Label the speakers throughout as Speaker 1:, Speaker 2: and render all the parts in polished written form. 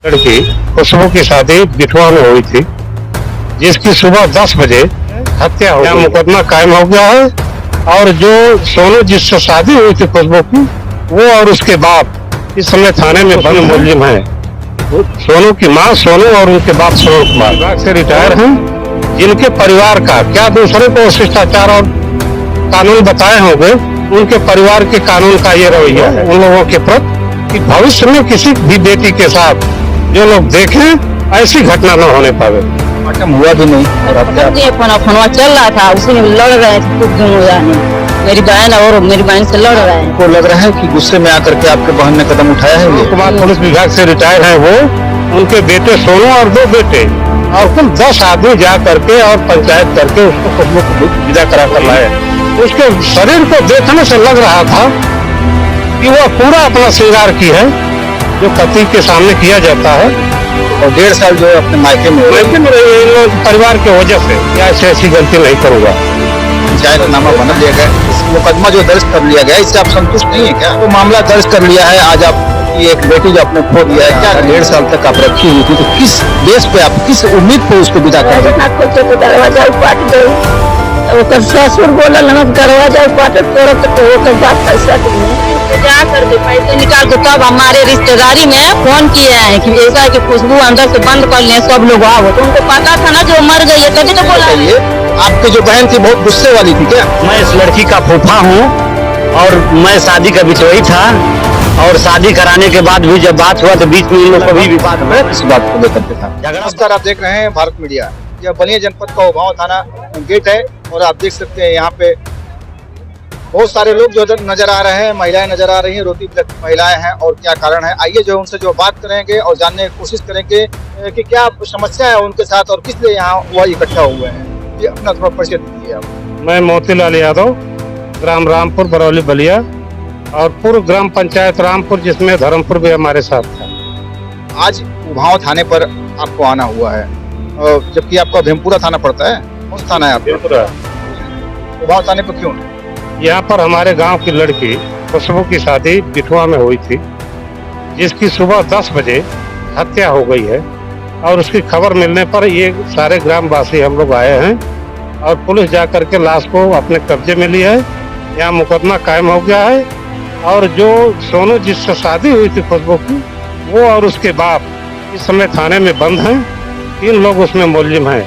Speaker 1: लड़की खुशबू की शादी बिठवा में हुई थी, जिसकी सुबह 10 बजे हत्या हो गई। मुकदमा कायम हो गया है और जो सोनू जिससे शादी हुई थी खुशबू की, वो और उसके बाप इस समय थाने में बंद मुलजिम है। सोनू की मां सोनू और उनके बाप सरोज कुमार विभाग से रिटायर हैं, जिनके परिवार का क्या दूसरे को शिष्टाचार और कानून बताए होंगे, उनके परिवार के कानून का ये रवैया है उन लोगों के प्रति कि भविष्य में किसी भी बेटी के साथ जो लोग देखें ऐसी घटना न होने पावे।
Speaker 2: खत्म हुआ भी नहीं और अब क्या
Speaker 3: फोनवा चल रहा था, उसी में लड़ रहे थे खूब दोनों जाने, मेरी बहन और मेरी बहन से लड़ रहे हैं।
Speaker 2: को लग रहा है कि गुस्से में आकर के आपके बहन ने कदम उठाया है। ये
Speaker 1: कुमार पुलिस विभाग से रिटायर है वो, उनके बेटे सोनू और 2 बेटे और कुल 10 आदमी जा करके और पंचायत करके उसको खुशबू को विदा करा कर लाए। उसके शरीर को देखने से लग रहा था कि वह पूरा अपना श्रृंगार की है जो पति के सामने किया जाता है।
Speaker 2: और 1.5 साल जो है अपने मायके में
Speaker 1: रहे इन लोग परिवार की वजह से क्या ऐसी गलती नहीं करूंगा।
Speaker 2: पंचायतनामा बना लिया गया, इस मुकदमा जो दर्ज कर लिया गया, इससे आप संतुष्ट नहीं है क्या? तो मामला दर्ज कर लिया है, आज आपकी एक बेटी जो आपने खो दिया है, क्या 1.5 साल तक आप रखी हुई थी, तो किस बेस पे आप किस उम्मीद पे उसको विदा कर रहे हैं?
Speaker 3: दरवाजा उपाट गई, ससुर बोला दरवाजा उपाट तोड़ बात पैसा जा करके पैसे निकाल के तब हमारे रिश्तेदारी में फोन किए हैं कि ऐसा है कि खुशबू अंदर से बंद कर ले, सब लोग आओ। तो उनको पता था ना जो मर गई है, तभी तो बोला।
Speaker 2: आपकी जो बहन थी बहुत गुस्से वाली थी क्या?
Speaker 4: मैं इस लड़की का फूफा हूँ और मैं शादी का बिचौई था, और शादी कराने के बाद भी जब बात हुआ तो बीच में इन लोग कभी विवाद में
Speaker 2: इस बात को लेकर के था। नमस्कार, आप देख रहे हैं भारत मीडिया। यह बलिया जनपद का उभाव थाना गेट है और आप देख सकते हैं यहाँ पे बहुत सारे लोग जो नजर आ रहे हैं, महिलाएं नजर आ रही हैं, रोती बिलखती महिलाएं हैं। और क्या कारण है, आइए जो उनसे जो बात करेंगे और जानने की कोशिश करेंगे कि क्या समस्या है उनके साथ और किस लिए यहाँ वह इकट्ठा हुए हैं। ये अपना थोड़ा परिचय दीजिए आप।
Speaker 1: मैं मोतीलाल यादव, ग्राम रामपुर बरौली बलिया और पूर्व ग्राम पंचायत रामपुर, जिसमें धर्मपुर भी हमारे साथ था।
Speaker 2: आज उभाव थाने पर आपको आना हुआ है, जबकि आपका भीमपुरा थाना पड़ता है। कौन सा थाना है आपका? उभाव थाने पर क्यों?
Speaker 1: यहाँ पर हमारे गांव की लड़की खुशबू की शादी बिठवा में हुई थी, जिसकी सुबह 10 बजे हत्या हो गई है। और उसकी खबर मिलने पर ये सारे ग्रामवासी हम लोग आए हैं और पुलिस जा करके लाश को अपने कब्जे में ली है। यहाँ मुकदमा कायम हो गया है और जो सोनू जिससे शादी हुई थी खुशबू की, वो और उसके बाप इस समय थाने में बंद हैं। 3 लोग उसमें मुलजिम हैं,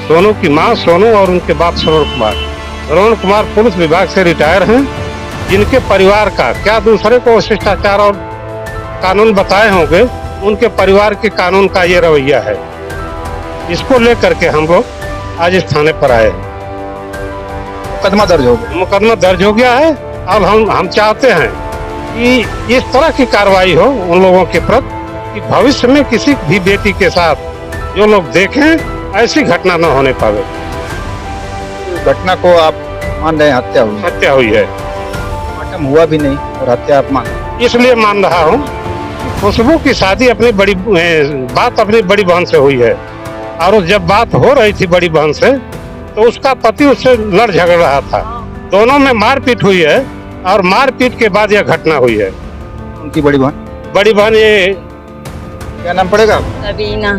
Speaker 1: सोनू की मां सोनू और उनके बाप सरोज कुमार। सरोज कुमार पुलिस विभाग से रिटायर हैं, जिनके परिवार का क्या दूसरे को शिष्टाचार और कानून बताए होंगे, उनके परिवार के कानून का ये रवैया है। इसको लेकर के हम लोग आज इस थाने पर आए हैं।
Speaker 2: मुकदमा दर्ज हो गया?
Speaker 1: मुकदमा दर्ज हो गया है और हम चाहते हैं कि इस तरह की कार्रवाई हो उन लोगों के प्रति कि भविष्य में किसी भी बेटी के साथ जो लोग देखें ऐसी घटना न होने पावे।
Speaker 2: घटना को आप मान रहे हैं हत्या हुई है? खत्म हुआ भी नहीं और हत्या आप मान?
Speaker 1: इसलिए मान रहा हूँ, खुशबू की शादी अपनी बड़ी बहन से हुई है और जब बात हो रही थी बड़ी बहन से, तो उसका पति उससे लड़ झगड़ रहा था। दोनों में मारपीट हुई है और मारपीट के बाद यह घटना हुई है।
Speaker 2: उनकी बड़ी बहन
Speaker 1: ये
Speaker 2: क्या नाम पड़ेगा?
Speaker 3: सबीना।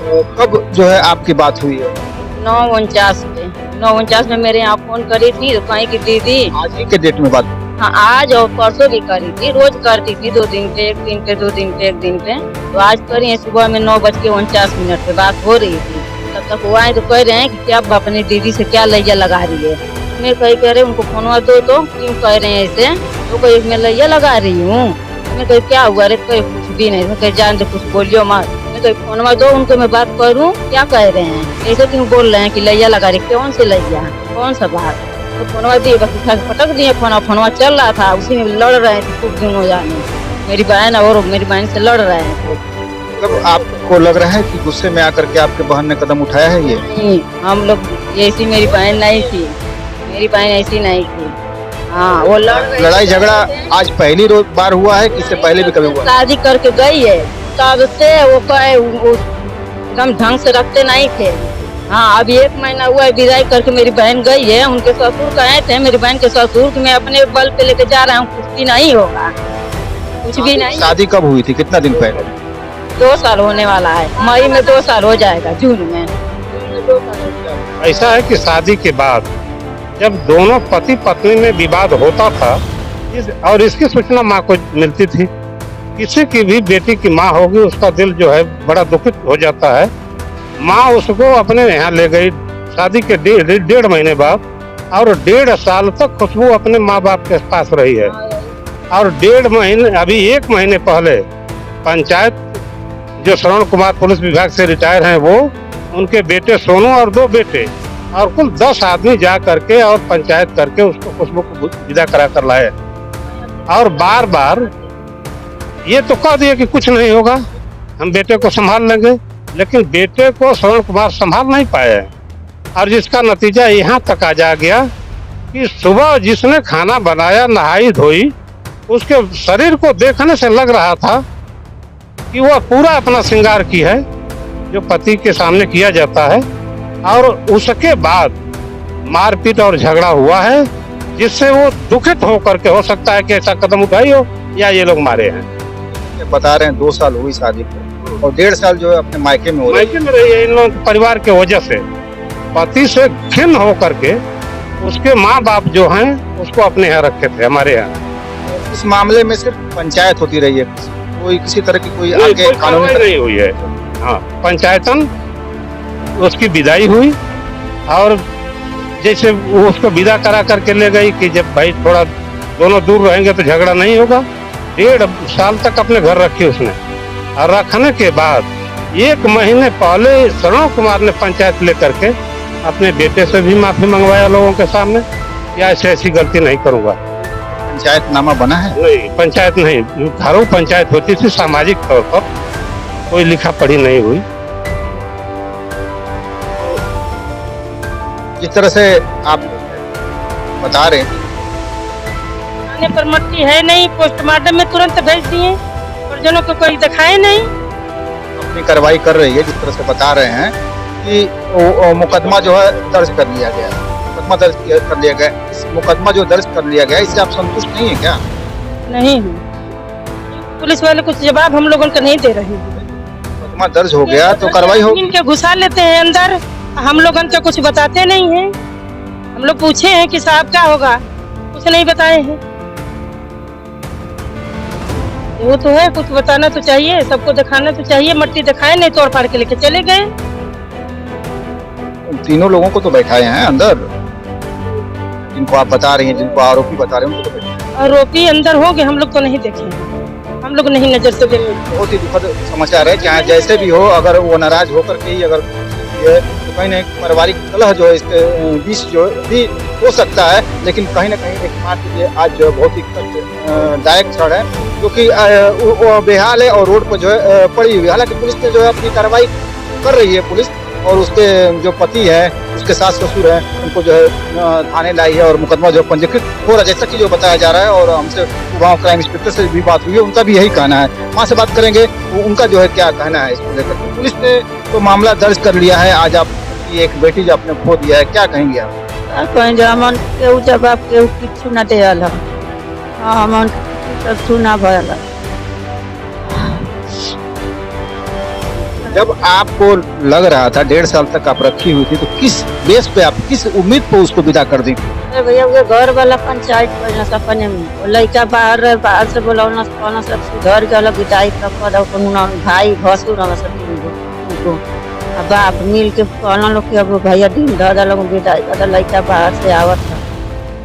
Speaker 2: तो कब जो है आपकी बात हुई है?
Speaker 3: 9:49 में मेरे यहाँ फोन करी थी तो कहीं की दीदी।
Speaker 2: आज ही के डेट में बात?
Speaker 3: हाँ, आज और परसों भी करी थी, रोज करती थी, 2 दिन पे 1 दिन पे 2 दिन पे 1 दिन पे। तो आज करी है सुबह में 9:49 पे बात हो रही थी। तब तक हुआ है तो कह रहे हैं कि क्या अपनी दीदी से क्या लैया लगा रही है। मैं कह रहे उनको फोनवा दो, तो क्यों कह रहे हैं ऐसे? तो कहीं मैं लैया लगा रही हूँ। मैं कहीं क्या हुआ रे? कहीं कुछ भी नहीं। मैं कहीं जान दे, कुछ बोलियो मत। मैं कहीं फोनवा दो उनको, मैं बात करूँ। क्या कह रहे हैं ऐसे क्यों बोल रहे हैं कि लैया लगा रही? कौन से लैया, कौन सा बात? तो फोनवा दिए, बस उठा के पटक दिए। फोनवा चल रहा था, उसी में लड़ रहे थे खूब दोनों जाने, मेरी बहन और मेरी बहन से लड़ रहे थे।
Speaker 2: मतलब आपको लग रहा है कि गुस्से में आकर के आपके बहन ने कदम उठाया है? ये
Speaker 3: नहीं, हम लोग ऐसी मेरी बहन नहीं थी, मेरी बहन ऐसी नहीं थी। हाँ, वो
Speaker 2: लड़ाई झगड़ा आज पहली बार हुआ है कि इससे पहले भी कभी हुआ?
Speaker 3: शादी करके गई है तब से वो एकदम ढंग से रखते नहीं थे। हाँ, अभी 1 महीना हुआ है विदाई करके मेरी बहन गई है। उनके ससुर कहे थे, मेरी बहन के ससुर, कि मैं अपने बल पे लेके जा रहा हूँ, कुछ भी नहीं होगा। कुछ भी नहीं।
Speaker 2: शादी कब हुई थी, कितना दिन पहले?
Speaker 3: 2 साल होने वाला है, मई में 2 साल हो जाएगा, जून में।
Speaker 1: ऐसा है कि शादी के बाद जब दोनों पति पत्नी में विवाद होता था और इसकी सूचना माँ को मिलती थी, किसी की भी बेटी की माँ होगी उसका दिल जो है बड़ा दुखित हो जाता है। माँ उसको अपने यहाँ ले गई शादी के 1.5 महीने बाद, और 1.5 साल तक खुशबू अपने माँ बाप के पास रही है। और 1.5 महीने, अभी 1 महीने पहले पंचायत जो श्रवण कुमार पुलिस विभाग से रिटायर हैं, वो उनके बेटे सोनू और 2 बेटे और कुल 10 आदमी जा करके और पंचायत करके उसको खुशबू को विदा करा कर लाए। और बार बार ये तो कह दिए कि कुछ नहीं होगा, हम बेटे को संभाल लेंगे, लेकिन बेटे को श्रवण कुमार संभाल नहीं पाए। और जिसका नतीजा यहाँ तक आ जा गया कि सुबह जिसने खाना बनाया, नहाई धोई, उसके शरीर को देखने से लग रहा था कि वह पूरा अपना श्रृंगार की है जो पति के सामने किया जाता है। और उसके बाद मारपीट और झगड़ा हुआ है, जिससे वो दुखित होकर के, हो सकता है कि ऐसा कदम उठाई हो या ये लोग मारे हैं।
Speaker 2: ये बता रहे हैं 2 साल हुई शादी को और 1.5 साल जो है अपने मायके में हो रही है।
Speaker 1: मायके में रही है इन लोगों के परिवार के वजह से। पति से खिन्न होकर के उसके माँ बाप जो हैं उसको अपने यहाँ रखे थे, हमारे यहाँ।
Speaker 2: इस मामले में सिर्फ पंचायत होती रही है, कोई किसी तरह की कोई आगे कानूनी
Speaker 1: कार्रवाई नहीं हुई है। हाँ, पंचायतन उसकी विदाई हुई और जैसे वो उसको विदा करा करके ले गई कि जब भाई थोड़ा दोनों दूर रहेंगे तो झगड़ा नहीं होगा। 1.5 साल तक अपने घर रखी उसने, और रखने के बाद 1 महीने पहले श्रवण कुमार ने पंचायत लेकर के अपने बेटे से भी माफी मंगवाया लोगों के सामने, या ऐसी गलती नहीं करूंगा।
Speaker 2: पंचायतनामा बना है?
Speaker 1: नहीं, पंचायत नहीं, घरों पंचायत होती थी सामाजिक तौर पर, कोई लिखा पढ़ी नहीं हुई।
Speaker 2: जिस तरह से आप बता रहे हैं,
Speaker 5: थाने पर मट्टी है नहीं, पोस्टमार्टम में तुरंत भेज दिए, परिजनों को कोई दिखाए नहीं।
Speaker 2: अपनी कार्रवाई कर रही है, जिस तरह से बता रहे हैं कि वो मुकदमा जो है दर्ज कर लिया गया, मुकदमा दर्ज कर लिया गया। इस मुकदमा जो दर्ज कर लिया गया, इससे आप संतुष्ट नहीं है क्या?
Speaker 5: नहीं हूँ, पुलिस वाले कुछ जवाब हम लोगों को नहीं दे रहे हैं।
Speaker 2: मुकदमा दर्ज हो गया तो कार्रवाई हो।
Speaker 5: इनके घुसा लेते हैं अंदर, हम लोगों को कुछ बताते नहीं हैं। हम लोग पूछे हैं कि साहब क्या होगा, कुछ नहीं बताए हैं। वो तो है, कुछ बताना तो चाहिए, सबको दिखाना तो चाहिए। मट्टी दिखाए नहीं, तोड़ फाड़ के लेके चले गए।
Speaker 2: उन तीनों लोगों को तो बैठाए हैं अंदर, जिनको आप बता रही हैं, जिनको आरोपी बता रहे हैं, उनको तो बैठाए।
Speaker 5: आरोपी अंदर होंगे, हम लोग तो नहीं देखे, हम लोग नहीं नजर से देखे।
Speaker 2: बहुत ही दुखद समाचार है। चाहे जैसे भी हो, अगर वो नाराज होकर के ही अगर ये तो कहीं ना पारिवारिक कलह जो है इसके बीच जो भी हो सकता है, लेकिन कहीं ना कहीं एक माँ के लिए आज जो है बहुत ही दायक क्षण है, क्योंकि वो बेहाल है और रोड पर जो है पड़ी हुई। हालांकि पुलिस ने जो है अपनी कार्रवाई कर रही है पुलिस, और उसके जो पति है, उसके सास ससुर हैं, उनको जो है थाने लाई है और मुकदमा जो पंजीकृत हो रहा है, जैसा कि जो बताया जा रहा है। और हमसे गाँव क्राइम इंस्पेक्टर से भी बात हुई है, उनका भी यही कहना है। माँ से बात करेंगे, उनका जो है क्या कहना है इसको लेकर। पुलिस ने तो मामला दर्ज कर लिया है। आज आपकी एक बेटी जो आपने खो दिया है, क्या कहेंगे आप?
Speaker 3: कहीं हमन केहू जवाब केहू किछु न देल। हाँ, हमन सुना भयल।
Speaker 2: जब आपको लग रहा था 1.5 साल तक आप रखी हुई थी, तो किस बेस पे, आप किस उम्मीद पे उसको विदा कर दी?
Speaker 3: भैया वो घर वाला पंचायत करना सपने में, वो लड़का बाहर रहे, बाहर से बोलौना कहना सब सुधर गया, विदाई तक कर भाई भसुर उनको बाप मिल के कहना लोग कि अब भैया दिन दादा लोग विदाई दादा। लड़का बाहर से आवत था,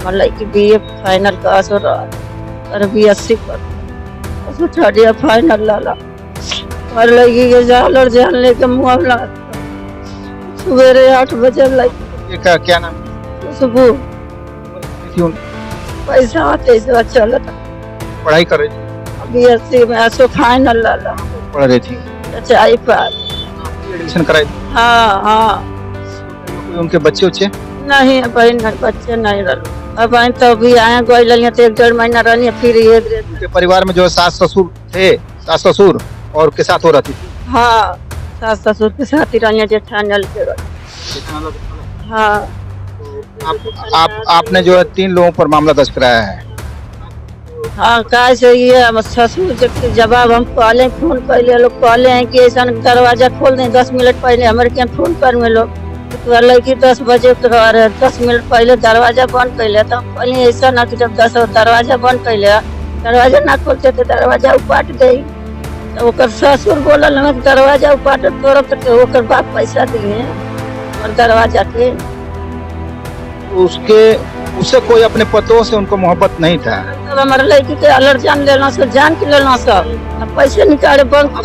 Speaker 3: और लड़की BA फाइनल कर और BSc कर थर्ड ईयर फाइनल लाला, और लड़की के जान लेके मुआवला सवेरे 8 बजे लड़की।
Speaker 2: ये क्या नाम?
Speaker 3: सुबह
Speaker 2: क्यों?
Speaker 3: पैसा आते से चलता,
Speaker 2: पढ़ाई कर रही थी?
Speaker 3: BSc में ऐसो फाइनल लाला,
Speaker 2: पढ़ रही थी?
Speaker 3: चाय पास।
Speaker 2: एडमिशन कराई?
Speaker 3: हाँ हाँ।
Speaker 2: उनके बच्चे उच्चे?
Speaker 3: नहीं बहन, बच्चे नहीं रहे। अब तो अभी आए गए तो 1.5 महीना रही, फिर ये
Speaker 2: उनके परिवार में जो सास ससुर थे, सास ससुर और के साथ हो रहती थी?
Speaker 3: हाँ, सास ससुर के साथ ही रही, जेठानल के हाँ।
Speaker 2: आपने जो है 3 लोगों पर मामला दर्ज कराया है।
Speaker 3: हाँ कैसे ये अब ससुर के जवाब हम पहले फोन पहले लोग कहले हैं कि ऐसा दरवाजा खोल दें 10 मिनट पहले हमारे क्या फोन पर में लोग तो लड़की 10 बजे 10 मिनट पहले दरवाजा बंद कर लिया तो पहले ऐसा ना कि जब 10 दरवाजा बंद कर लिया दरवाजा ना खोलते तो दरवाजा उपाट गई तो ओकर ससुर बोलल हमें कि दरवाजा उपाट तोड़ तो ओकर बाप पैसा दिए और दरवाजा के
Speaker 2: उससे कोई अपने पतों से उनको मोहब्बत नहीं था।
Speaker 3: तब हमारे लड़की के अलर जान लेना सब जान के लेना सब अब पैसे निकाले बैंक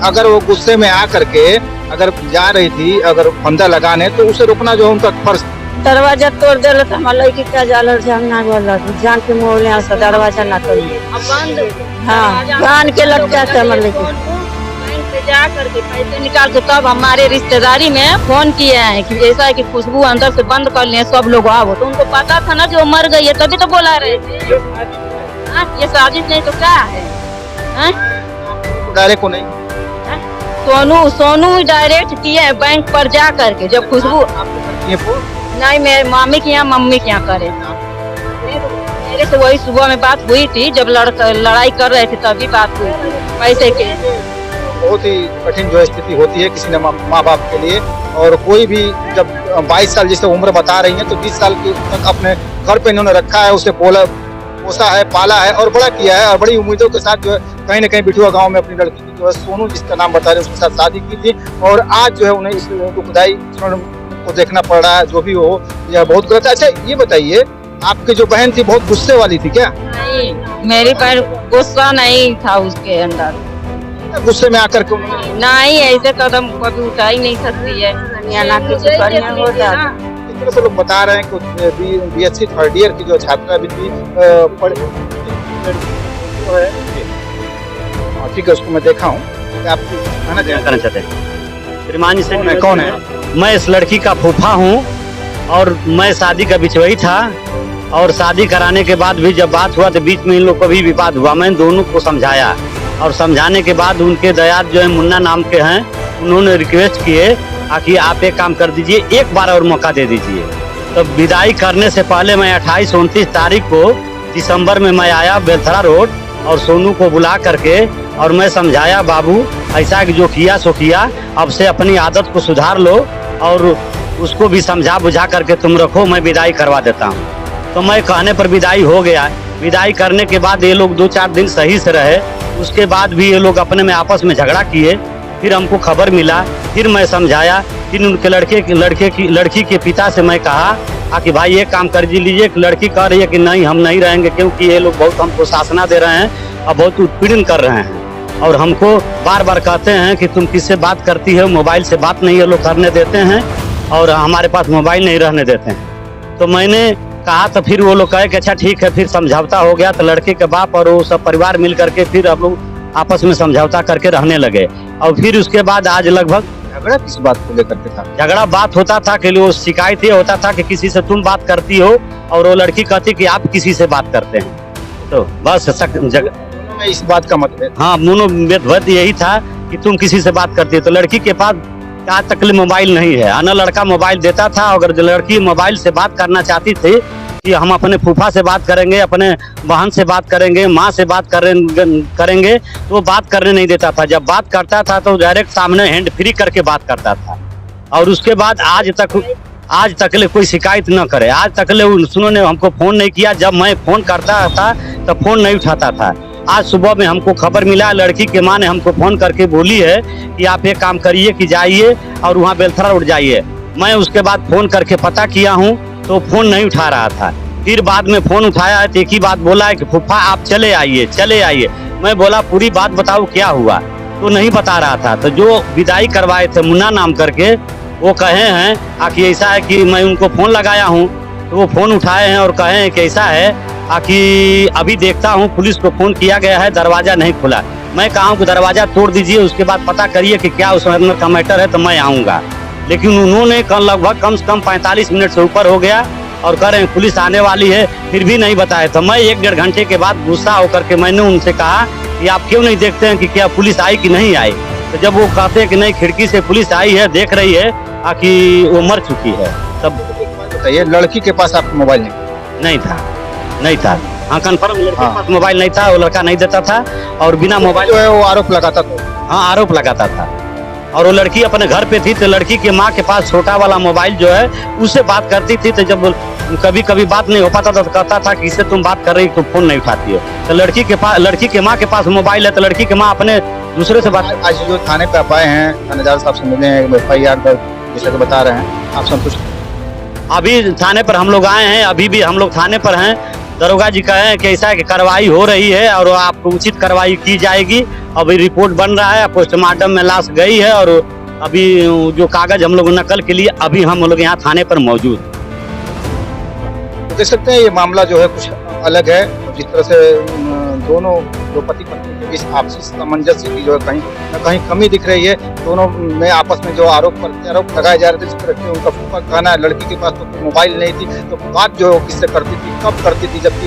Speaker 2: अगर वो गुस्से में आ करके अगर जा रही थी अगर फंदा लगाने तो उसे रोकना जो है उनका फर्ज।
Speaker 3: दरवाजा तोड़ दे तो हमारे लड़की का अलर जानना वाला जान के मोह ले से दरवाजा ना तोड़िए हाँ जान के लग जाता हमारे लड़की जा करके पैसे निकाल के तब हमारे रिश्तेदारी में फोन किए हैं कि ऐसा है कि खुशबू अंदर से बंद कर ले सब लोग आओ तो उनको पता था ना जो मर गई है तभी तो बोला रहे थे ये साजिश नहीं तो क्या है
Speaker 2: डायरेक्ट को नहीं
Speaker 3: सोनू डायरेक्ट किए हैं बैंक पर जा करके जब खुशबू नहीं मेरे मामी के यहाँ मम्मी के यहाँ करे मेरे से वही सुबह में बात हुई थी जब लड़ाई कर रहे थे तभी बात हुई थी पैसे के।
Speaker 2: बहुत ही कठिन जो स्थिति होती है किसी ने माँ बाप के लिए और कोई भी जब 22 साल जैसे उम्र बता रही है तो 20 साल तक अपने घर पे इन्होंने रखा है उसे पोसा है पाला है और बड़ा किया है और बड़ी उम्मीदों के साथ जो है कहीं न कहीं बिठुआ गांव में अपनी लड़की की जो है सोनू जिसका नाम बता रहे हैं उसके साथ शादी की थी और आज जो है उन्हें इस दुखदाई को देखना पड़ रहा है जो भी हो यह बहुत गलत है। अच्छा ये बताइए आपकी जो बहन थी बहुत गुस्से वाली थी क्या?
Speaker 3: नहीं मेरी बहन गुस्सा नहीं था उसके अंदर
Speaker 2: गुस्से में आकर के
Speaker 3: नहीं ऐसे कदम कभी उठा ही नहीं सकती है ना कुछ बढ़िया हो जाता।
Speaker 2: इस तरह से लोग बता रहे हैं कि बीएससी थर्ड ईयर की जो छात्रा भी थी ठीक है उसको मैं देखा हूँ आप
Speaker 4: करना चाहते हैं श्रीमान से
Speaker 2: कौन है?
Speaker 4: मैं इस लड़की का फूफा हूँ और मैं शादी का बिचवई था और शादी कराने के बाद भी जब बात हुआ तो बीच में इन लोग को भी विवाद हुआ। मैं दोनों को समझाया और समझाने के बाद उनके दयाद जो है मुन्ना नाम के हैं उन्होंने रिक्वेस्ट किए कि आप एक काम कर दीजिए एक बार और मौका दे दीजिए। तो विदाई करने से पहले मैं 28-29 तारीख को दिसंबर में मैं आया बेलथरा रोड और सोनू को बुला करके और मैं समझाया बाबू ऐसा कि जो किया सो किया अब से अपनी आदत को सुधार लो और उसको भी समझा बुझा करके तुम रखो मैं विदाई करवा देता हूँ। तो मैं कहने पर विदाई हो गया। विदाई करने के बाद ये लोग 2-4 दिन सही से रहे उसके बाद भी ये लोग अपने में आपस में झगड़ा किए। फिर हमको खबर मिला फिर मैं समझाया फिर उनके लड़की के पिता से मैं कहा कि भाई ये काम कर लीजिए। लड़की कह रही है कि नहीं हम नहीं रहेंगे क्योंकि ये लोग बहुत हमको शासना दे रहे हैं और बहुत उत्पीड़न कर रहे हैं और हमको बार बार कहते हैं कि तुम किससे बात करती हो मोबाइल से बात नहीं ये लोग करने देते हैं और हमारे पास मोबाइल नहीं रहने देते हैं। तो मैंने कहा तो फिर वो लोग कहे कि अच्छा ठीक है फिर समझौता हो गया। तो लड़के के बाप और वो सब परिवार मिल करके फिर हम लोग आपस में समझौता करके रहने लगे और फिर उसके बाद आज लगभग
Speaker 2: झगड़ा किस बात को लेकर के था?
Speaker 4: झगड़ा बात होता था कि वो शिकायत ये होता था कि किसी से तुम बात करती हो और वो लड़की कहती कि आप किसी से बात करते हैं। तो बस
Speaker 2: इस बात का मतलब
Speaker 4: हाँ मनोवेद यही था कि तुम किसी से बात करती हो। तो लड़की के पास आज तक मोबाइल नहीं है ना लड़का मोबाइल देता था। अगर लड़की मोबाइल से बात करना चाहती थी कि हम अपने फूफा से बात करेंगे अपने बहन से बात करेंगे माँ से बात करेंगे तो वो बात करने नहीं देता था। जब बात करता था तो डायरेक्ट सामने हैंड फ्री करके बात करता था और उसके बाद आज तक ले कोई शिकायत न करे। आज तक ले उन्होंने हमको फोन नहीं किया। जब मैं फोन करता था तो फोन नहीं उठाता था। आज सुबह में हमको खबर मिला लड़की के माँ ने हमको फोन करके बोली है कि आप एक काम करिए कि जाइए और वहाँ बेलथरा रोड जाइए। मैं उसके बाद फोन करके पता किया हूँ तो फोन नहीं उठा रहा था। फिर बाद में फोन उठाया तो एक ही बात बोला है कि फूफा आप चले आइए। मैं बोला पूरी बात बताओ क्या हुआ तो नहीं बता रहा था। तो जो विदाई करवाए थे मुन्ना नाम करके वो कहे हैं कि ऐसा है कि मैं उनको फोन लगाया हूँ तो वो फोन उठाए हैं और कहे हैं कि ऐसा है कि अभी देखता हूँ पुलिस को फोन किया गया है दरवाजा नहीं खुला। मैं कहा कि दरवाजा तोड़ दीजिए उसके बाद पता करिए कि क्या उस अंदर का मैटर है तो मैं आऊँगा। लेकिन उन्होंने लगभग कम से कम 45 मिनट से ऊपर हो गया और कह रहे हैं पुलिस आने वाली है फिर भी नहीं बताया। तो मैं 1-1.5 घंटे के बाद गुस्सा होकर के मैंने उनसे कहा कि आप क्यों नहीं देखते हैं कि क्या पुलिस आई कि नहीं आई। तो जब वो कहते हैं कि नहीं खिड़की से पुलिस आई है देख रही है कि वो मर चुकी है। तब
Speaker 2: बताइए लड़की के पास आपका मोबाइल नहीं
Speaker 4: था हाँ कंफर्म, लड़के के
Speaker 2: हाँ।
Speaker 4: पास मोबाइल नहीं था, वो लड़का नहीं देता था और बिना मोबाइल
Speaker 2: जो है वो आरोप लगाता था।
Speaker 4: हाँ आरोप लगाता था। और वो लड़की अपने घर पे थी तो लड़की के माँ के पास छोटा वाला मोबाइल जो है उससे बात करती थी, तो जब कभी कभी बात नहीं हो पाता था तो कहता था कि इससे तुम बात कर रही तो फोन नहीं उठाती हो। तो लड़की के माँ के पास मोबाइल है तो लड़की के माँ अपने दूसरे से बात।
Speaker 2: आज जो थाने पे आप आए हैं, थानेदार साहब से मिले हैं, FIR दर्ज जैसे कि बता रहे हैं, आप संतुष्ट?
Speaker 4: अभी थाने पर हम लोग आए हैं, अभी भी हम लोग थाने पर हैं। दरोगा जी कहे कि ऐसा की कार्रवाई हो रही है और आपको उचित कार्रवाई की जाएगी। अभी रिपोर्ट बन रहा है, पोस्टमार्टम में लाश गई है और अभी जो कागज हम लोग नकल के लिए अभी हम लोग यहाँ थाने पर मौजूद।
Speaker 2: तो देख सकते हैं ये मामला जो है कुछ अलग है। जिस तरह से दोनों जो पति पत्नी के बीच आपसी सामंजस्य की जो है कहीं न कहीं कमी दिख रही है। दोनों में आपस में जो आरोप प्रत्यारोप लगाए जा रहे थे, जिस तरह से उनका फूफा का कहना है लड़की के पास तो कोई मोबाइल नहीं थी, तो बात जो किससे करती थी, कब करती थी, जबकि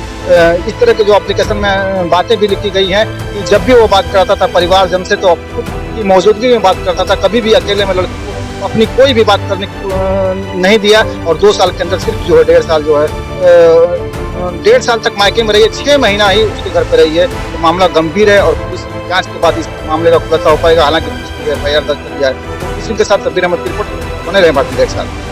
Speaker 2: इस तरह के जो एप्लीकेशन में बातें भी लिखी गई हैं कि जब भी वो बात करता था परिवारजन से तो की मौजूदगी में बात करता था, कभी भी अकेले में लड़की को अपनी कोई भी बात करने नहीं दिया। और 2 साल के अंदर सिर्फ जो है 1.5 साल जो है 1.5 साल तक मायके में रही है, 6 महीना ही उसके घर पे रही है। तो मामला गंभीर है और पुलिस जांच के बाद इस मामले का खुलासा हो पाएगा। हालांकि पुलिस ने FIR दर्ज कर दिया है। इसी के साथ शब्बीर अहमद की रिपोर्ट, बने रहे भारतीय देश साथ।